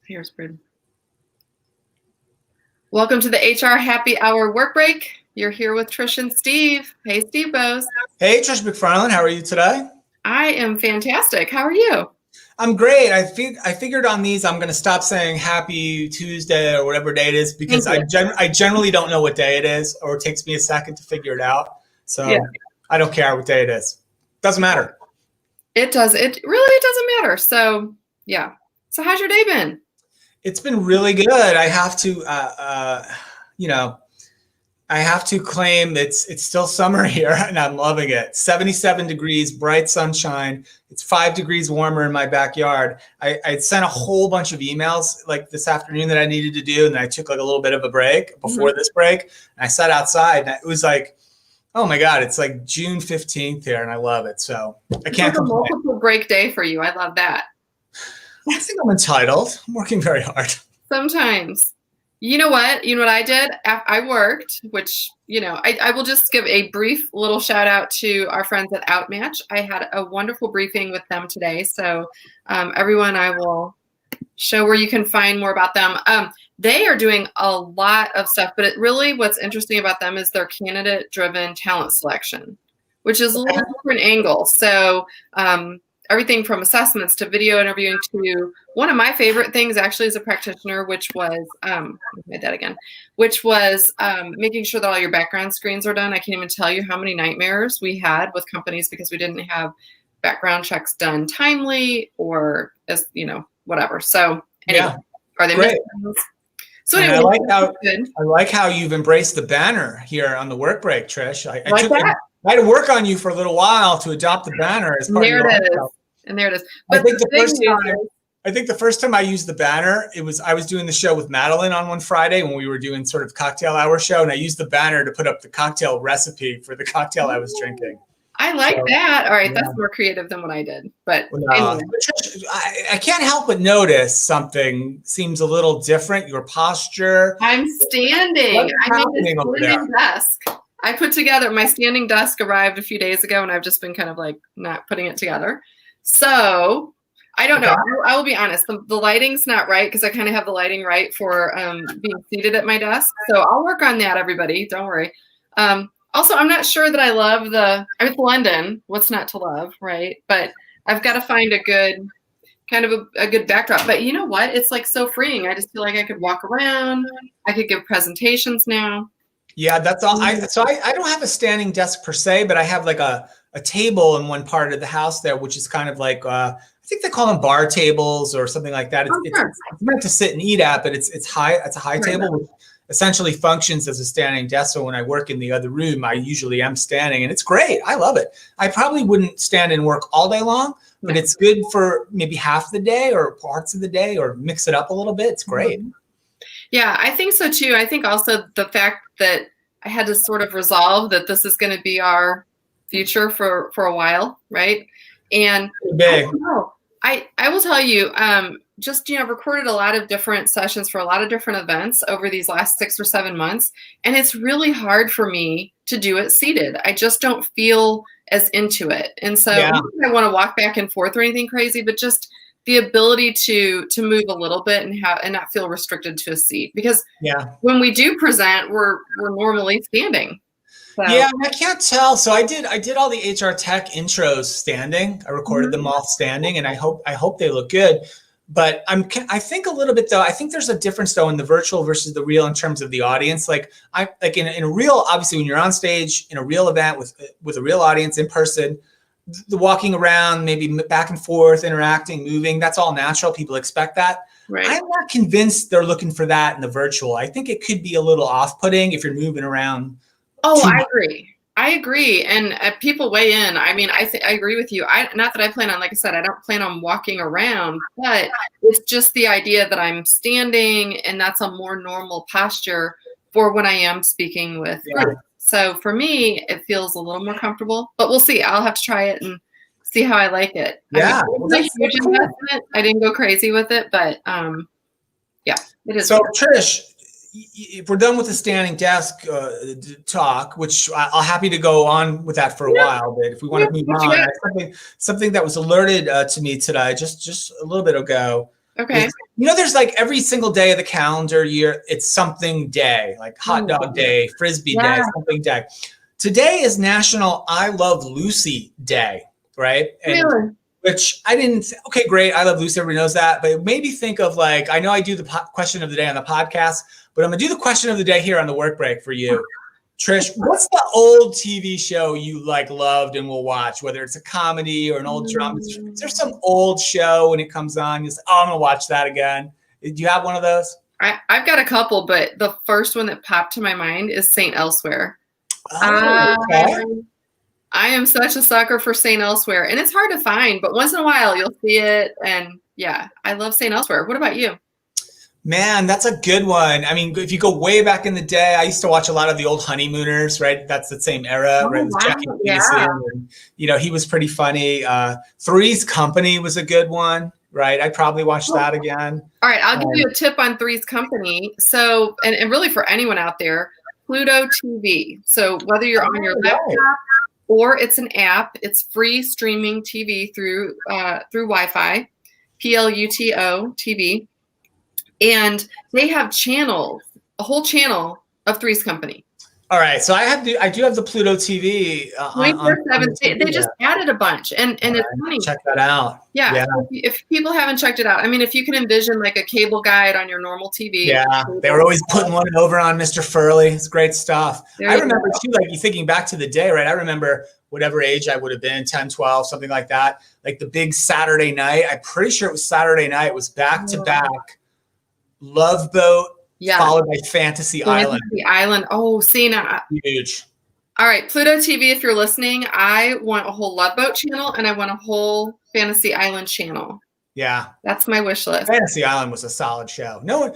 Here's Bryn. Welcome to the HR Happy Hour Work Break. You're here with Trish and Steve. Hey, Steve Bose. Hey, Trish McFarland. How are you today? I am fantastic. How are you? I'm great. I figured on these I'm going to stop saying Happy Tuesday or whatever day it is because I generally don't know what day it is, or it takes me a second to figure it out. So yeah. I don't care what day it is. Doesn't matter. It does. It really doesn't matter. So yeah. So how's your day been? It's been really good. I have to, I have to claim it's still summer here and I'm loving it. 77 degrees, bright sunshine. It's 5 degrees warmer in my backyard. I sent a whole bunch of emails like this afternoon that I needed to do. And I took like a little bit of a break before this break. And I sat outside and it was like, oh my God, it's like June 15th here and I love it. So I can't complain. It's a multiple break day for you. I love that. I think I'm entitled. I'm working very hard. Sometimes. You know what? You know what I did? I worked, which, I will just give a brief little shout out to our friends at Outmatch. I had a wonderful briefing with them today. So everyone, I will show where you can find more about them. They are doing a lot of stuff, but what's interesting about them is their candidate-driven talent selection, which is a little different angle. So everything from assessments to video interviewing to one of my favorite things actually as a practitioner, which was making sure that all your background screens are done. I can't even tell you how many nightmares we had with companies because we didn't have background checks done timely or whatever. So anyway, are they missing things? So anyway, I like how you've embraced the banner here on the work break, Trish. I had to work on you for a little while to adopt the banner as part of your workout. And there it is. But I think the first time I used the banner, I was doing the show with Madeline on one Friday when we were doing sort of cocktail hour show, and I used the banner to put up the cocktail recipe for the cocktail I was drinking. I like that. All right, that's more creative than what I did. But anyway. I can't help but notice something seems a little different. Your posture. I'm standing. I made a standing desk. I put together my standing desk arrived a few days ago, and I've just been kind of like not putting it together. So I don't know. I will be honest. The lighting's not right because I kind of have the lighting right for being seated at my desk. So I'll work on that, everybody. Don't worry. Also, I'm not sure that I love I'm in London. What's not to love, right? But I've got to find a good kind of a good backdrop. But you know what? It's like so freeing. I just feel like I could walk around. I could give presentations now. Yeah, that's all. I don't have a standing desk per se, but I have like a table in one part of the house there, which is kind of like I think they call them bar tables or something like that. It's meant to sit and eat at, but it's high. It's a high table, which essentially functions as a standing desk. So when I work in the other room, I usually am standing, and it's great. I love it. I probably wouldn't stand and work all day long, but it's good for maybe half the day or parts of the day, or mix it up a little bit. It's great. Yeah, I think so too. I think also the fact that I had to sort of resolve that this is going to be our future for a while, right? And I will tell you, I've recorded a lot of different sessions for a lot of different events over these last 6 or 7 months, and it's really hard for me to do it seated. I just don't feel as into it, and so I don't want to walk back and forth or anything crazy, but just the ability to move a little bit and not feel restricted to a seat, because when we do present, we're normally standing. So. Yeah, I can't tell. So I did all the HR tech intros standing. I recorded them all standing, and I hope they look good. But I think a little bit though. I think there's a difference though in the virtual versus the real in terms of the audience. Like in a real, obviously when you're on stage in a real event with a real audience in person, the walking around, maybe back and forth, interacting, moving, that's all natural. People expect that. Right. I'm not convinced they're looking for that in the virtual. I think it could be a little off-putting if you're moving around. Oh, I agree. And people weigh in. I mean, I agree with you. Not that I plan on, like I said, I don't plan on walking around, but it's just the idea that I'm standing, and that's a more normal posture for when I am speaking with groups. So for me, it feels a little more comfortable, but we'll see. I'll have to try it and see how I like it. Yeah. It's a huge investment. I didn't go crazy with it, but it is. So Trish, if we're done with the standing desk talk, which I'll happy to go on with that for a while, but if we want to move on, something that was alerted to me today, just a little bit ago. Okay. There's like every single day of the calendar year, it's something day, like hot dog day, frisbee day, something day. Today is National I Love Lucy Day, right? And really? Which I didn't, okay, great. I Love Lucy, everybody knows that. But it made me think of like, I know I do the question of the day on the podcast, but I'm going to do the question of the day here on the work break for you. Trish, what's the old TV show you like loved and will watch, whether it's a comedy or an old drama? Is there some old show when it comes on, you say, oh, I'm going to watch that again? Do you have one of those? I've got a couple, but the first one that popped to my mind is St. Elsewhere. Oh, okay. I am such a sucker for St. Elsewhere, and it's hard to find, but once in a while you'll see it. And yeah, I love St. Elsewhere. What about you? Man, that's a good one. I mean, if you go way back in the day, I used to watch a lot of the old Honeymooners, right? That's the same era, right? With Jackie Gleason, and, he was pretty funny. Three's Company was a good one, right? I'd probably watch that again. All right, I'll give you a tip on Three's Company. So, and really for anyone out there, Pluto TV. So whether you're on your laptop or it's an app, it's free streaming TV through Wi-Fi, Pluto TV. And they have channels, a whole channel of Three's Company. All right, so I do have the Pluto TV. 24/7. They just added a bunch, and it's funny. Check that out. Yeah. If people haven't checked it out, I mean, if you can envision like a cable guide on your normal TV. Yeah, they were always putting one over on Mr. Furley. It's great stuff. I remember too, like you thinking back to the day, right? I remember whatever age I would have been, 10, 12, something like that. Like the big Saturday night. I'm pretty sure it was Saturday night. It was back to back. Love Boat, followed by Fantasy Island. Fantasy Island. Oh, Cena. Huge. All right, Pluto TV, if you're listening, I want a whole Love Boat channel and I want a whole Fantasy Island channel. Yeah. That's my wish list. Fantasy Island was a solid show. No,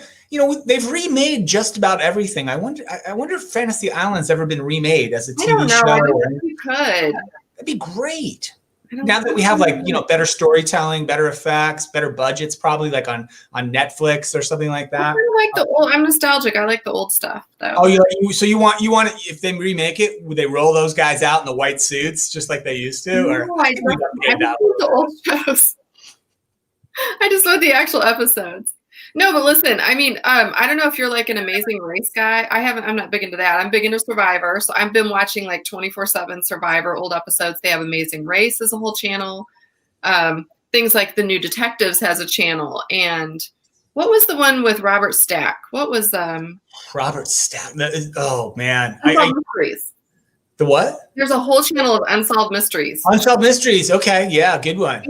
they've remade just about everything. I wonder if Fantasy Island's ever been remade as a TV show. I don't know. You could. That'd be great. Now that we have better storytelling, better effects, better budgets, probably like on Netflix or something like that. I like the old. I'm nostalgic. I like the old stuff though. Oh, you want if they remake it, would they roll those guys out in the white suits just like they used to? No, I don't. The old shows. I just want the actual episodes. No, but listen, I mean, I don't know if you're like an Amazing Race guy. I'm not big into that. I'm big into Survivor. So I've been watching like 24/7 Survivor old episodes. They have Amazing Race as a whole channel. Things like The New Detectives has a channel. And what was the one with Robert Stack? What was Robert Stack? Oh man. Unsolved Mysteries. The what? There's a whole channel of Unsolved Mysteries. Unsolved Mysteries. Okay. Yeah, good one.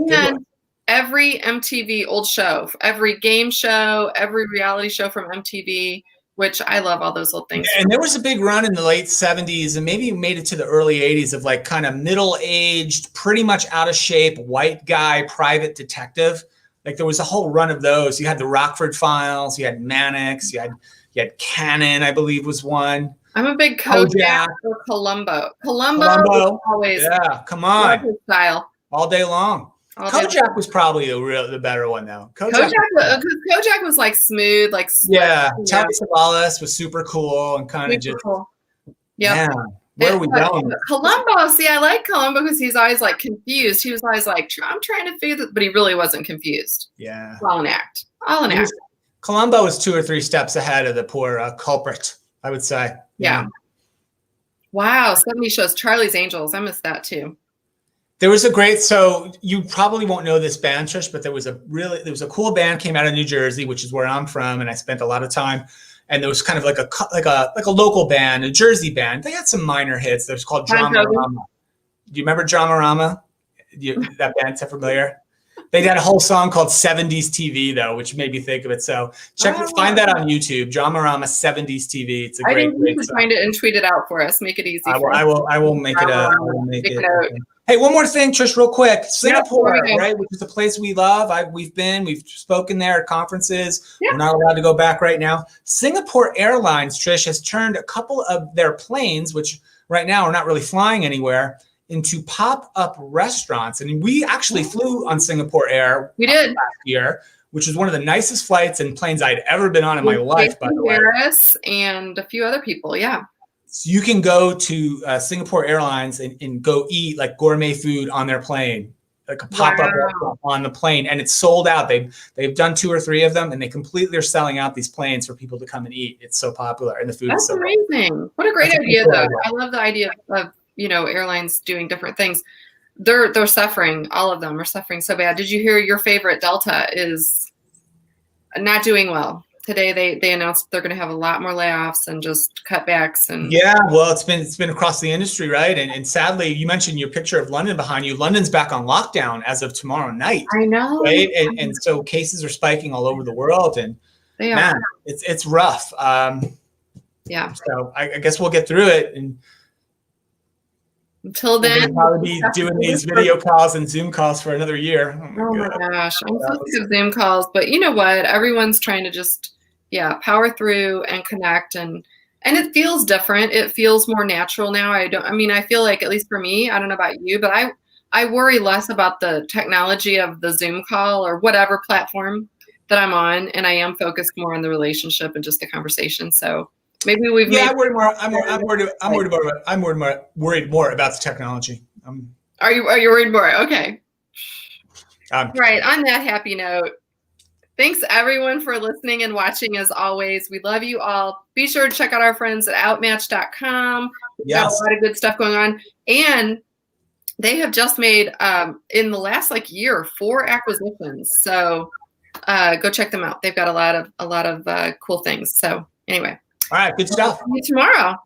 Every MTV old show, every game show, every reality show from MTV, which I love all those old things. And there was a big run in the late 70s and maybe made it to the early 80s of like kind of middle-aged, pretty much out of shape, white guy, private detective. Like there was a whole run of those. You had the Rockford Files, you had Mannix, you had Cannon, I believe was one. I'm a big Kojak or Columbo. Columbo always come on. his style. All day long. Kojak was probably the better one though. Kojak was like smooth, like Telly Savalas was super cool and kind of just cool. Yeah. Where are we going? Columbo, see, I like Columbo because he's always like confused. He was always like, I'm trying to figure this, but he really wasn't confused. Yeah. All an act. Columbo was 2 or 3 steps ahead of the poor culprit, I would say. Yeah. Wow, 70 shows. Charlie's Angels. I missed that too. There was so you probably won't know this band, Trish, but there was a cool band came out of New Jersey, which is where I'm from, and I spent a lot of time. And there was kind of like a local band, a Jersey band. They had some minor hits. It was called Dramarama. Do you remember Dramarama? That band's familiar? They had a whole song called 70s TV though, which made me think of it. So find that on YouTube. Dramarama 70s TV. It's a great song. Find it and tweet it out for us. Make it easy. I will make it. Hey, one more thing, Trish, real quick. Singapore, right, which is a place we love. We've spoken there at conferences. Yeah. We're not allowed to go back right now. Singapore Airlines, Trish, has turned a couple of their planes, which right now are not really flying anywhere, into pop-up restaurants. And we actually flew on Singapore Air last year, which was one of the nicest flights and planes I'd ever been on in my life, by the way. Harris and a few other people, yeah. So you can go to Singapore Airlines and go eat like gourmet food on their plane. like a pop-up Wow. on the plane, and it's sold out. They've done 2 or 3 of them, and they completely are selling out these planes for people to come and eat. It's so popular, and the food is That's so good. amazing. What a great That's a idea, cool though. idea. I love the idea of, you know, airlines doing different things. They're suffering. All of them are suffering so bad. Did you hear your favorite Delta is not doing well? Today they announced they're going to have a lot more layoffs and just cutbacks. And yeah, well, it's been across the industry, right? And sadly, you mentioned your picture of London behind you. London's back on lockdown as of tomorrow night. I know, right? And so cases are spiking all over the world, and they man, are. it's rough. Yeah. So I guess we'll get through it, and Until we'll then, probably be doing these video calls and Zoom calls for another year. Oh my gosh, I'm so sick of Zoom calls, but you know what? Everyone's trying to just, power through and connect, and it feels different. It feels more natural now. I feel like, at least for me, I don't know about you, but I worry less about the technology of the Zoom call or whatever platform that I'm on, and I am focused more on the relationship and just the conversation. So maybe we've made. I'm worried more about the technology. Are you worried more? Okay. Right. On that happy note, thanks everyone for listening and watching. As always, we love you all. Be sure to check out our friends at Outmatch.com. We've got a lot of good stuff going on, and they have just made in the last year 4 acquisitions. So go check them out. They've got a lot of cool things. So anyway, all right, good stuff. See you tomorrow.